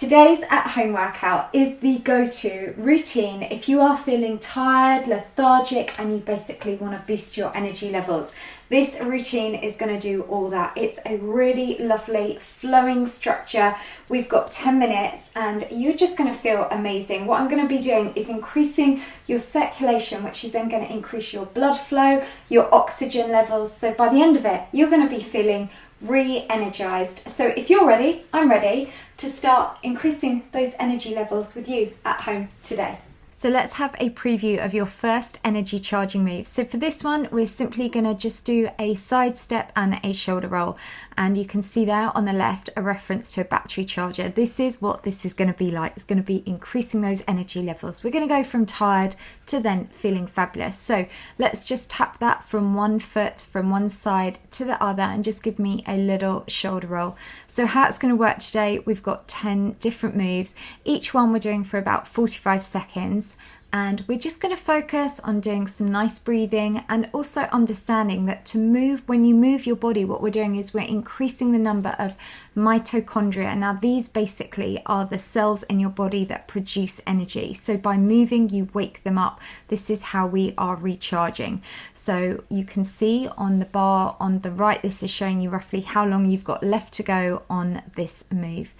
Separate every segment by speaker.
Speaker 1: Today's at-home workout is the go-to routine if you are feeling tired, lethargic, and you basically want to boost your energy levels. This routine is going to do all that. It's a really lovely flowing structure. We've got 10 minutes and you're just going to feel amazing. What I'm going to be doing is increasing your circulation, which is then going to increase your blood flow, your oxygen levels. So by the end of it, you're going to be feeling re-energized. So if you're ready, I'm ready to start increasing those energy levels with you at home today. So let's have a preview of your first energy charging move. So for this one, we're simply going to just do a side step and a shoulder roll. And you can see there on the left a reference to a battery charger. This is what this is going to be like. It's going to be increasing those energy levels. We're going to go from tired to then feeling fabulous. So let's just tap that from one foot, from one side to the other, and just give me a little shoulder roll. So how it's going to work today, we've got 10 different moves. Each one we're doing for about 45 seconds. And we're just going to focus on doing some nice breathing and also understanding that to move, when you move your body, what we're doing is we're increasing the number of mitochondria. Now, these basically are the cells in your body that produce energy. So by moving, you wake them up. This is how we are recharging. So you can see on the bar on the right, this is showing you roughly how long you've got left to go on this move.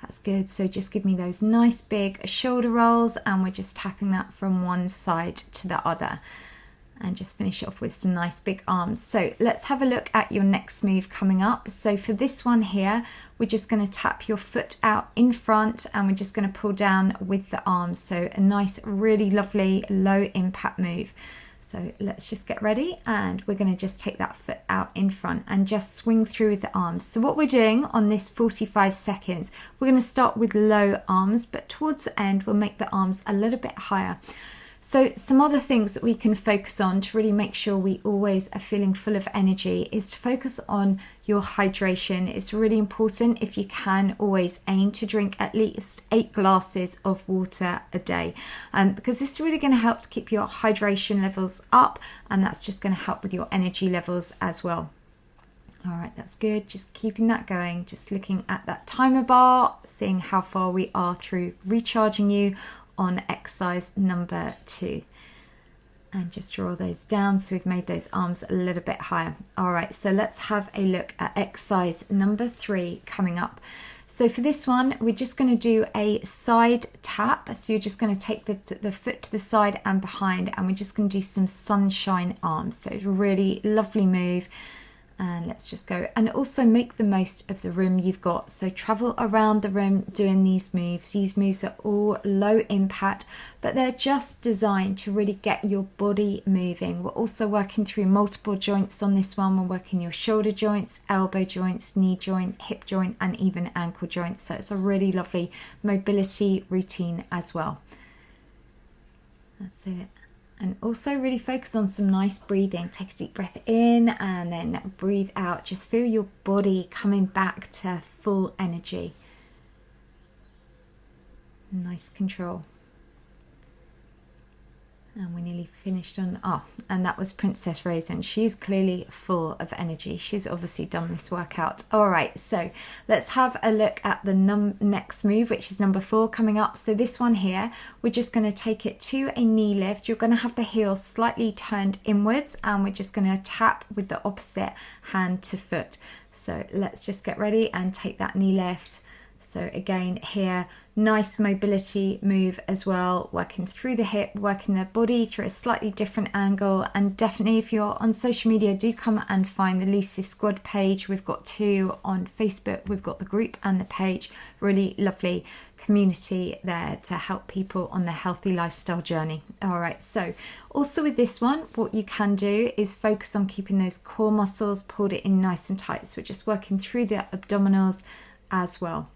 Speaker 1: That's good. So just give me those nice big shoulder rolls and we're just tapping that from one side to the other. And just finish off with some nice big arms. So let's have a look at your next move coming up. So for this one here, we're just going to tap your foot out in front and we're just going to pull down with the arms. So a nice, really lovely low impact move. So let's just get ready and we're going to just take that foot out in front and just swing through with the arms. So what we're doing on this 45 seconds, we're going to start with low arms, but towards the end, we'll make the arms a little bit higher. So some other things that we can focus on to really make sure we always are feeling full of energy is to focus on your hydration. It's really important, if you can, always aim to drink at least 8 glasses of water a day, because this is really going to help to keep your hydration levels up, and that's just going to help with your energy levels as well. All right, that's good. Just keeping that going, just looking at that timer bar, seeing how far we are through recharging you on exercise number 2, and just draw those down so we've made those arms a little bit higher. All right, so let's have a look at exercise number 3 coming up. So for this one, we're just going to do a side tap. So you're just going to take the foot to the side and behind, and we're just going to do some sunshine arms. So it's a really lovely move. And let's just go and also make the most of the room you've got. So travel around the room doing these moves. These moves are all low impact, but they're just designed to really get your body moving. We're also working through multiple joints on this one. We're working your shoulder joints, elbow joints, knee joint, hip joint, and even ankle joints. So it's a really lovely mobility routine as well. That's it. And also really focus on some nice breathing. Take a deep breath in and then breathe out. Just feel your body coming back to full energy. Nice control. And we're nearly finished on, and that was Princess Raisin. She's clearly full of energy. She's obviously done this workout. All right, so let's have a look at the next move, which is number 4 coming up. So this one here, we're just going to take it to a knee lift. You're going to have the heels slightly turned inwards, and we're just going to tap with the opposite hand to foot. So let's just get ready and take that knee lift. So again here, nice mobility move as well, working through the hip, working the body through a slightly different angle. And definitely if you're on social media, do come and find the Lucy Squad page. We've got 2 on Facebook. We've got the group and the page. Really lovely community there to help people on their healthy lifestyle journey. All right, so also with this one, what you can do is focus on keeping those core muscles pulled in nice and tight. So we're just working through the abdominals as well.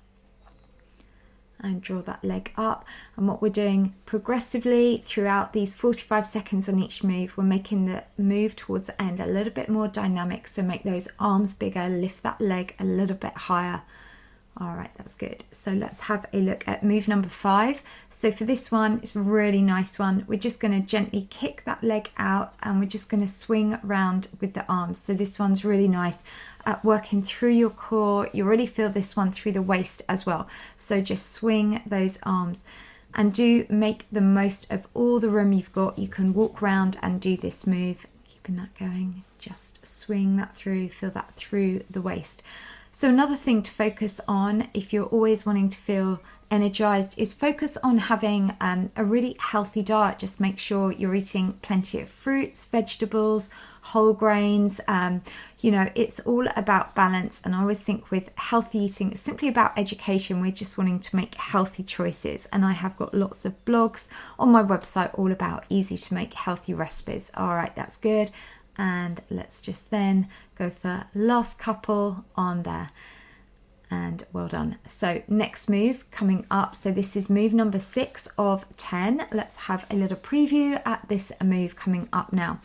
Speaker 1: And draw that leg up. And what we're doing progressively throughout these 45 seconds on each move, we're making the move towards the end a little bit more dynamic. So make those arms bigger, lift that leg a little bit higher. All right, that's good. So let's have a look at move number 5. So for this one, it's a really nice one. We're just going to gently kick that leg out and we're just going to swing around with the arms. So this one's really nice at working through your core. You really feel this one through the waist as well. So just swing those arms and do make the most of all the room you've got. You can walk around and do this move, keeping that going. Just swing that through, feel that through the waist. So another thing to focus on if you're always wanting to feel energized is focus on having a really healthy diet. Just make sure you're eating plenty of fruits, vegetables, whole grains. You know, it's all about balance. And I always think with healthy eating, it's simply about education. We're just wanting to make healthy choices. And I have got lots of blogs on my website all about easy to make healthy recipes. All right, that's good. And let's just then go for last couple on there. And well done. So next move coming up. So this is move number 6 of 10. Let's have a little preview at this move coming up now.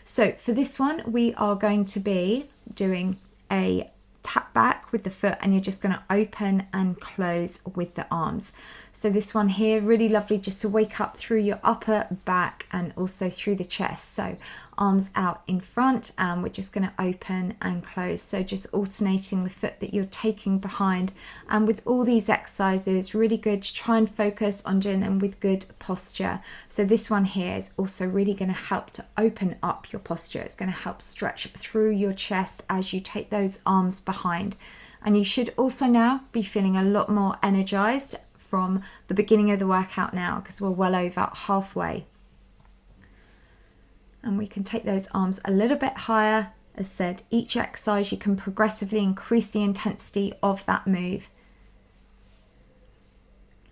Speaker 1: So for this one, we are going to be doing a tap back with the foot and you're just going to open and close with the arms. So this one here, really lovely just to wake up through your upper back and also through the chest. So arms out in front and we're just going to open and close. So just alternating the foot that you're taking behind. And with all these exercises, really good to try and focus on doing them with good posture. So this one here is also really going to help to open up your posture. It's going to help stretch through your chest as you take those arms behind. And you should also now be feeling a lot more energized from the beginning of the workout now, because we're well over halfway. And we can take those arms a little bit higher. As said, each exercise you can progressively increase the intensity of that move.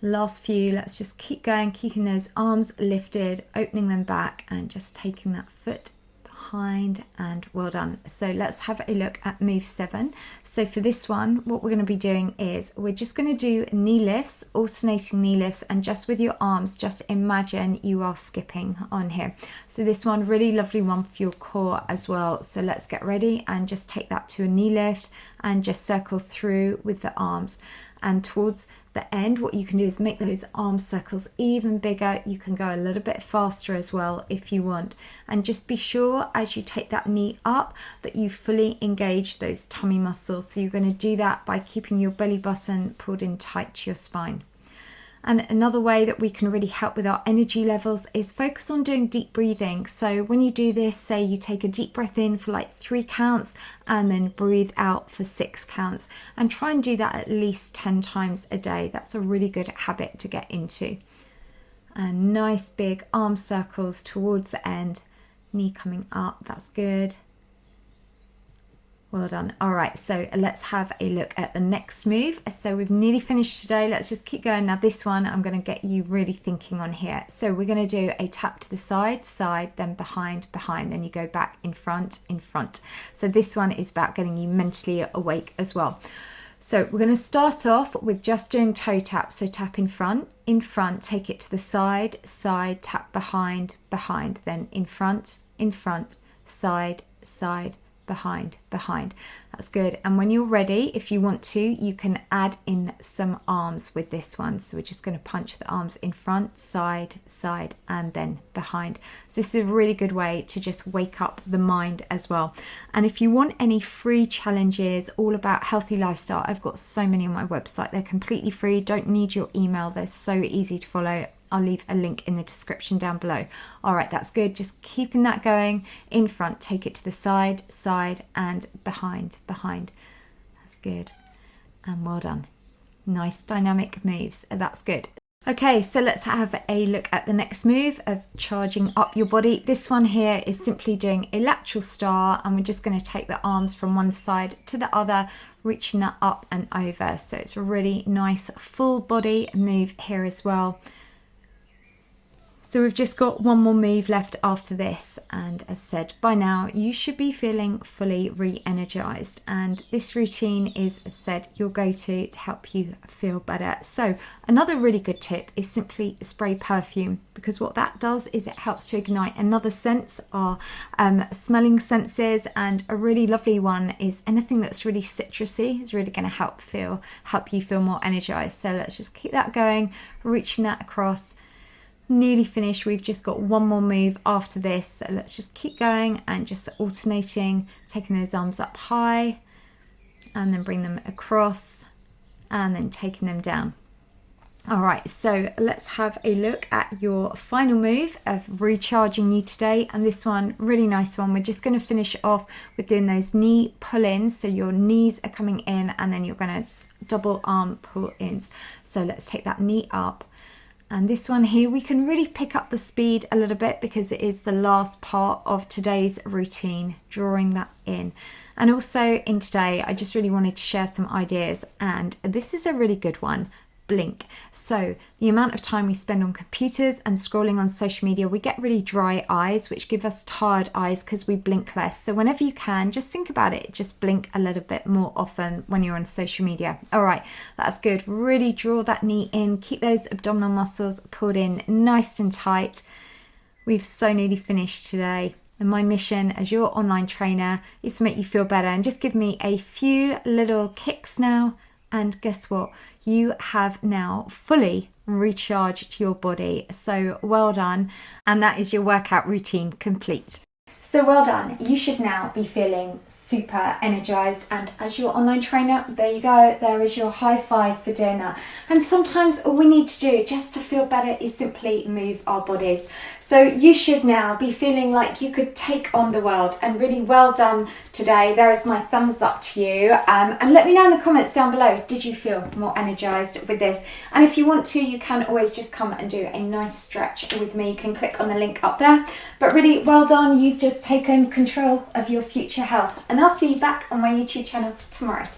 Speaker 1: Last few, let's just keep going, keeping those arms lifted, opening them back and just taking that foot behind, and well done. So let's have a look at move 7. So for this one, what we're going to be doing is we're just going to do knee lifts, alternating knee lifts, and just with your arms, just imagine you are skipping on here. So this one, really lovely one for your core as well. So let's get ready and just take that to a knee lift and just circle through with the arms. And towards the end, what you can do is make those arm circles even bigger. You can go a little bit faster as well if you want. And just be sure as you take that knee up that you fully engage those tummy muscles. So you're going to do that by keeping your belly button pulled in tight to your spine. And another way that we can really help with our energy levels is focus on doing deep breathing. So when you do this, say you take a deep breath in for like 3 counts and then breathe out for 6 counts, and try and do that at least 10 times a day. That's a really good habit to get into. And nice big arm circles towards the end, knee coming up, that's good. Well done. All right, so let's have a look at the next move. So we've nearly finished today. Let's just keep going. Now this one, I'm going to get you really thinking on here. So we're going to do a tap to the side, side, then behind, behind. Then you go back in front, in front. So this one is about getting you mentally awake as well. So we're going to start off with just doing toe taps. So tap in front, take it to the side, side, tap behind, behind. Then in front, side, side, behind, behind. That's good. And when you're ready, if you want to, you can add in some arms with this one. So we're just going to punch the arms in front, side, side, and then behind. So this is a really good way to just wake up the mind as well. And if you want any free challenges all about healthy lifestyle, I've got so many on my website. They're completely free, don't need your email. They're so easy to follow. I'll leave a link in the description down below. All right, that's good. Just keeping that going. In front, take it to the side, side, and behind, behind. That's good. And well done. Nice dynamic moves. That's good. Okay, so let's have a look at the next move of charging up your body. This one here is simply doing a lateral star, and we're just going to take the arms from one side to the other, reaching that up and over. So it's a really nice full body move here as well. So we've just got one more move left after this, and as said, by now you should be feeling fully re-energized, and this routine is, as said, your go-to to help you feel better. So another really good tip is simply spray perfume, because what that does is it helps to ignite another sense, our smelling senses, and a really lovely one is anything that's really citrusy is really going to help you feel more energized. So let's just keep that going, reaching that across. Nearly finished. We've just got one more move after this, so let's just keep going and just alternating, taking those arms up high and then bring them across and then taking them down. All right, so let's have a look at your final move of recharging you today, and this one, really nice one. We're just going to finish off with doing those knee pull-ins, so your knees are coming in and then you're going to double arm pull-ins. So let's take that knee up. And this one here, we can really pick up the speed a little bit because it is the last part of today's routine, drawing that in. And also in today, I just really wanted to share some ideas, and this is a really good one. Blink. So the amount of time we spend on computers and scrolling on social media, we get really dry eyes, which give us tired eyes because we blink less. So whenever you can, just think about it, just blink a little bit more often when you're on social media. All right, that's good. Really draw that knee in, keep those abdominal muscles pulled in nice and tight. We've so nearly finished today. And my mission as your online trainer is to make you feel better, and just give me a few little kicks now. And guess what? You have now fully recharged your body. So well done. And that is your workout routine complete. So well done. You should now be feeling super energized, and as your online trainer, there you go, there is your high five for dinner. And sometimes all we need to do just to feel better is simply move our bodies. So you should now be feeling like you could take on the world, and really well done today. There is my thumbs up to you. And let me know in the comments down below, did you feel more energized with this? And if you want to, you can always just come and do a nice stretch with me. You can click on the link up there. But really well done. You've just taken control of your future health, and I'll see you back on my YouTube channel tomorrow.